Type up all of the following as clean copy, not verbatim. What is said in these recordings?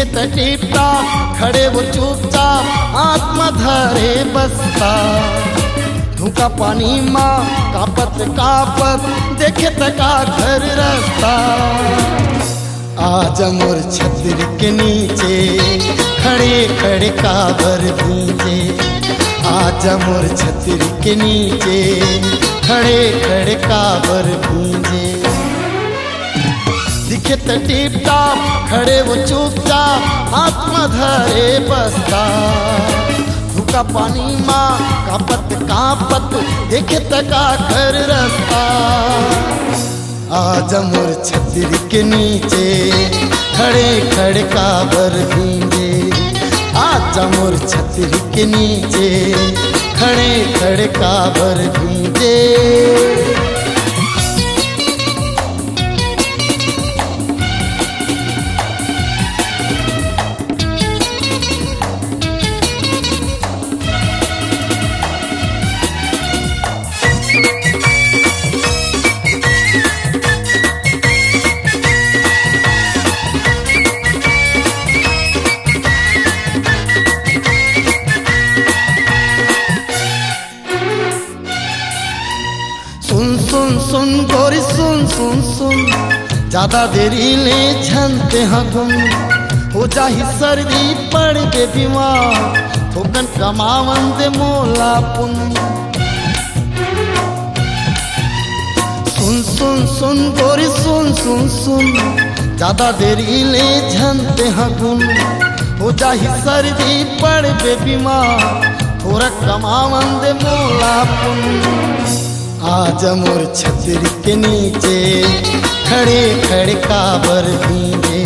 दिखे त टीपता खड़े वो चुपचाप आत्मा धरे बसता धूका पानी माँ कापत कापत देखे तका घर रास्ता आज मोर छतरी के नीचे खड़े खड़े काबर भींजे आज मोर छतरी के नीचे खड़े खड़े काबर भींजे दिखे त टीपता खड़े वो चुपचाप आत्मा धरे बसता धूका पानी माँ कापत कापत देखे तका घर रास्ता आज मोर छतरी के नीचे खड़े खड़े काबर भींगे आज मोर छतरी के नीचे खड़े खड़े काबर भींगे सुन गोरी सुन सुन सुन ज्यादा देरी ले झनते हाँ गुम हो जाही सर्दी पड़ के बीमार थोकन कमावन दे मोला पुन सुन सुन सुन गोरी सुन सुन सुन ज्यादा देरी ले झनते हाँ गुम हो जाही सर्दी पड़ के बीमार थोड़ा कमावन दे मोला पुन आज मोर छतरी के नीचे खड़े खड़े काबर भींगे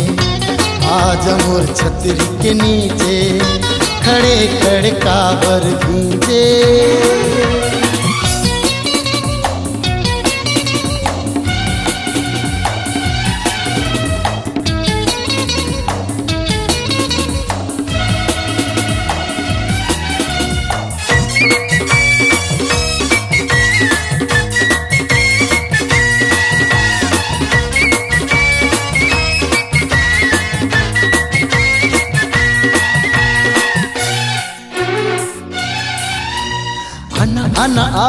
आज मोर छतरी के नीचे खड़े खड़े काबर भींगे अना आ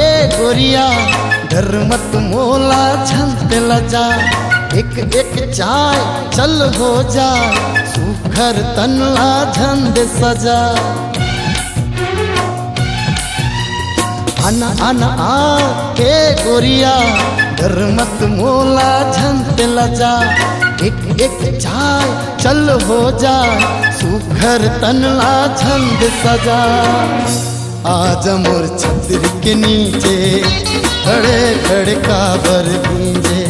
ए गोरिया डर मत मोला झंते लजा एक एक चाय चल हो जा सुखर तनला झंड सजा अना अना आ ए गोरिया डर मत मोला झंते लजा एक एक चाय चल हो जा सुखर तनला झंड सजा आज मोर छतरी के नीचे खड़े खड़े काबर भींजे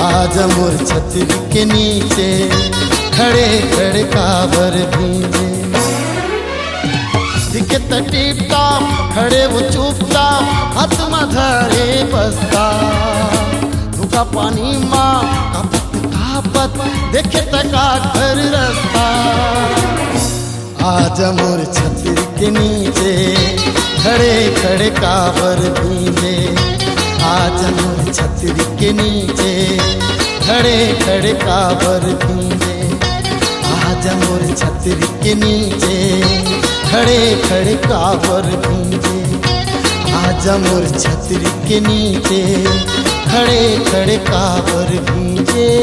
आज मोर छतरी के नीचे खड़े खड़े काबर भींजे दिखे त टीपता खड़े वो चुपचाप हाथ में धरे बसता धूका पानी माँ कापत कापत देखे तका घर रास्ता आज मोर छतरी के नीचे खड़े खड़े काबर भींगे आज मोर छतरी के नीचे खड़े खड़े काबर भींगे आज मोर छतरी के नीचे खड़े खड़े काबर भींगे आज मोर छतरी के नीचे खड़े खड़े काबर भींगे।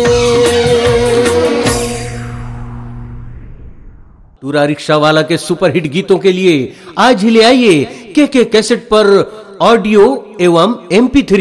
टूरा रिक्शा वाला के सुपरहिट गीतों के लिए आज ही ले आइए के कैसेट पर ऑडियो एवं MP3